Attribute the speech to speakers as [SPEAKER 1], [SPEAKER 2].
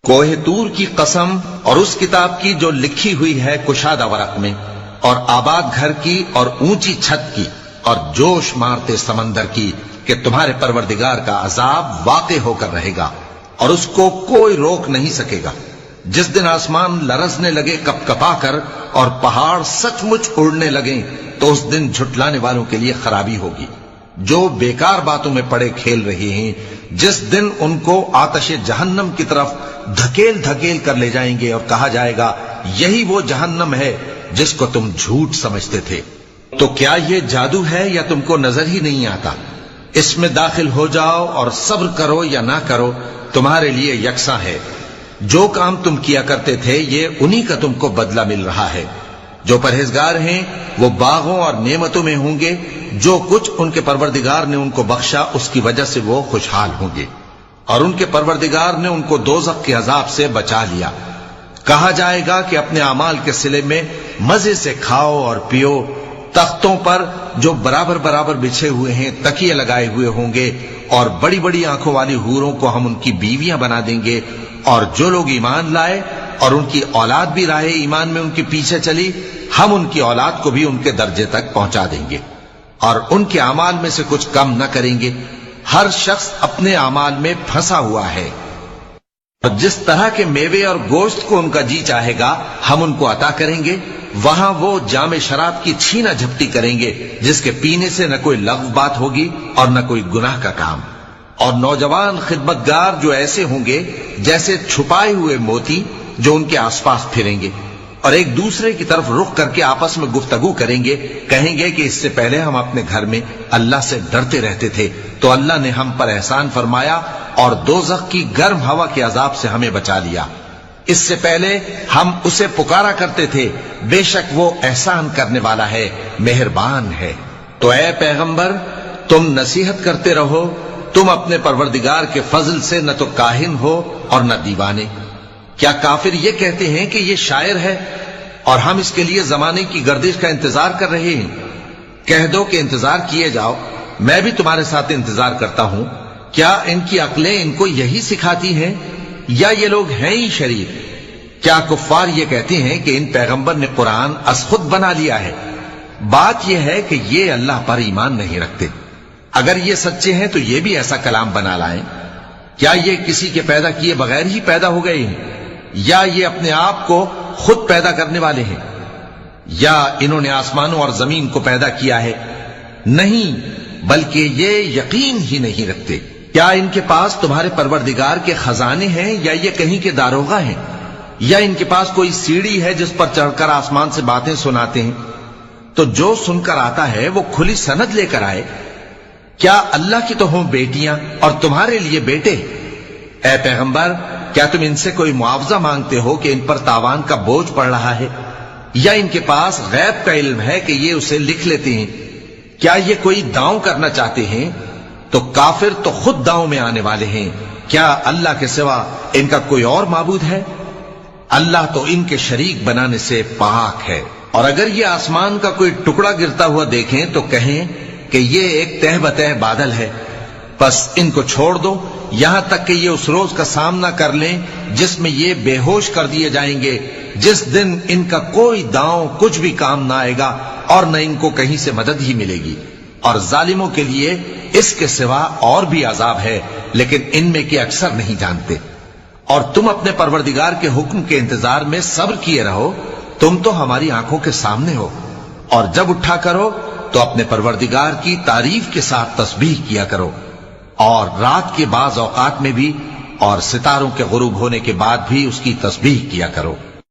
[SPEAKER 1] کوہ طور کی قسم اور اس کتاب کی جو لکھی ہوئی ہے کشادہ ورق میں، اور آباد گھر کی اور اونچی چھت کی اور جوش مارتے سمندر کی، کہ تمہارے پروردگار کا عذاب واقع ہو کر رہے گا اور اس کو کوئی روک نہیں سکے گا۔ جس دن آسمان لرزنے لگے کپ کپا کر اور پہاڑ سچ مچ اڑنے لگیں، تو اس دن جھٹلانے والوں کے لیے خرابی ہوگی جو بیکار باتوں میں پڑے کھیل رہے ہیں، جس دن ان کو آتش جہنم کی طرف دھکیل دھکیل کر لے جائیں گے اور کہا جائے گا یہی وہ جہنم ہے جس کو تم جھوٹ سمجھتے تھے۔ تو کیا یہ جادو ہے یا تم کو نظر ہی نہیں آتا؟ اس میں داخل ہو جاؤ اور صبر کرو یا نہ کرو، تمہارے لیے یکساں ہے۔ جو کام تم کیا کرتے تھے یہ انہی کا تم کو بدلہ مل رہا ہے۔ جو پرہیزگار ہیں وہ باغوں اور نعمتوں میں ہوں گے، جو کچھ ان کے پروردگار نے ان کو بخشا اس کی وجہ سے وہ خوشحال ہوں گے، اور ان کے پروردگار نے ان کو دوزخ کے عذاب سے بچا لیا۔ کہا جائے گا کہ اپنے اعمال کے صلے میں مزے سے کھاؤ اور پیو، تختوں پر جو برابر برابر بچھے ہوئے ہیں تکیے لگائے ہوئے ہوں گے، اور بڑی بڑی آنکھوں والی حوروں کو ہم ان کی بیویاں بنا دیں گے، اور جو لوگ ایمان لائے اور ان کی اولاد بھی راہ ایمان میں ان کے پیچھے چلی، ہم ان کی اولاد کو بھی ان کے درجے تک پہنچا دیں گے اور ان کے اعمال میں سے کچھ کم نہ کریں گے۔ ہر شخص اپنے اعمال میں پھنسا ہوا ہے، اور جس طرح کے میوے اور گوشت کو ان کا جی چاہے گا ہم ان کو عطا کریں گے۔ وہاں وہ جام شراب کی چھینا جھپٹی کریں گے جس کے پینے سے نہ کوئی لغو بات ہوگی اور نہ کوئی گناہ کا کام۔ اور نوجوان خدمتگار جو ایسے ہوں گے جیسے چھپائے ہوئے موتی جو ان کے آس پاس پھریں گے، اور ایک دوسرے کی طرف رخ کر کے آپس میں گفتگو کریں گے، کہیں گے کہ اس سے پہلے ہم اپنے گھر میں اللہ سے ڈرتے رہتے تھے، تو اللہ نے ہم پر احسان فرمایا اور دوزخ کی گرم ہوا کے عذاب سے ہمیں بچا لیا۔ اس سے پہلے ہم اسے پکارا کرتے تھے، بے شک وہ احسان کرنے والا ہے، مہربان ہے۔ تو اے پیغمبر تم نصیحت کرتے رہو، تم اپنے پروردگار کے فضل سے نہ تو کاہن ہو اور نہ دیوانے۔ کیا کافر یہ کہتے ہیں کہ یہ شاعر ہے اور ہم اس کے لیے زمانے کی گردش کا انتظار کر رہے ہیں؟ کہہ دو کہ انتظار کیے جاؤ، میں بھی تمہارے ساتھ انتظار کرتا ہوں۔ کیا ان کی عقلیں ان کو یہی سکھاتی ہیں یا یہ لوگ ہیں ہی شریر؟ کیا کفار یہ کہتے ہیں کہ ان پیغمبر نے قرآن از خود بنا لیا ہے؟ بات یہ ہے کہ یہ اللہ پر ایمان نہیں رکھتے۔ اگر یہ سچے ہیں تو یہ بھی ایسا کلام بنا لائیں۔ کیا یہ کسی کے پیدا کیے بغیر ہی پیدا ہو گئے ہیں، یا یہ اپنے آپ کو خود پیدا کرنے والے ہیں، یا انہوں نے آسمانوں اور زمین کو پیدا کیا ہے؟ نہیں، بلکہ یہ یقین ہی نہیں رکھتے۔ کیا ان کے پاس تمہارے پروردگار کے خزانے ہیں یا یہ کہیں کے داروغہ ہیں، یا ان کے پاس کوئی سیڑھی ہے جس پر چڑھ کر آسمان سے باتیں سناتے ہیں؟ تو جو سن کر آتا ہے وہ کھلی سند لے کر آئے۔ کیا اللہ کی تو ہوں بیٹیاں اور تمہارے لیے بیٹے؟ اے پیغمبر کیا تم ان سے کوئی معاوضہ مانگتے ہو کہ ان پر تاوان کا بوجھ پڑ رہا ہے، یا ان کے پاس غیب کا علم ہے کہ یہ اسے لکھ لیتے ہیں؟ کیا یہ کوئی داؤں کرنا چاہتے ہیں؟ تو کافر تو خود داؤں میں آنے والے ہیں۔ کیا اللہ کے سوا ان کا کوئی اور معبود ہے؟ اللہ تو ان کے شریک بنانے سے پاک ہے۔ اور اگر یہ آسمان کا کوئی ٹکڑا گرتا ہوا دیکھیں تو کہیں کہ یہ ایک تہ بتہ بادل ہے، بس ان کو چھوڑ دو یہاں تک کہ یہ اس روز کا سامنا کر لیں جس میں یہ بے ہوش کر دیے جائیں گے، جس دن ان کا کوئی داؤں کچھ بھی کام نہ آئے گا اور نہ ان کو کہیں سے مدد ہی ملے گی۔ اور ظالموں کے لیے اس کے سوا اور بھی عذاب ہے، لیکن ان میں کے اکثر نہیں جانتے۔ اور تم اپنے پروردگار کے حکم کے انتظار میں صبر کیے رہو، تم تو ہماری آنکھوں کے سامنے ہو۔ اور جب اٹھا کرو تو اپنے پروردگار کی تعریف کے ساتھ تسبیح کیا کرو، اور رات کے بعض اوقات میں بھی اور ستاروں کے غروب ہونے کے بعد بھی اس کی تسبیح کیا کرو۔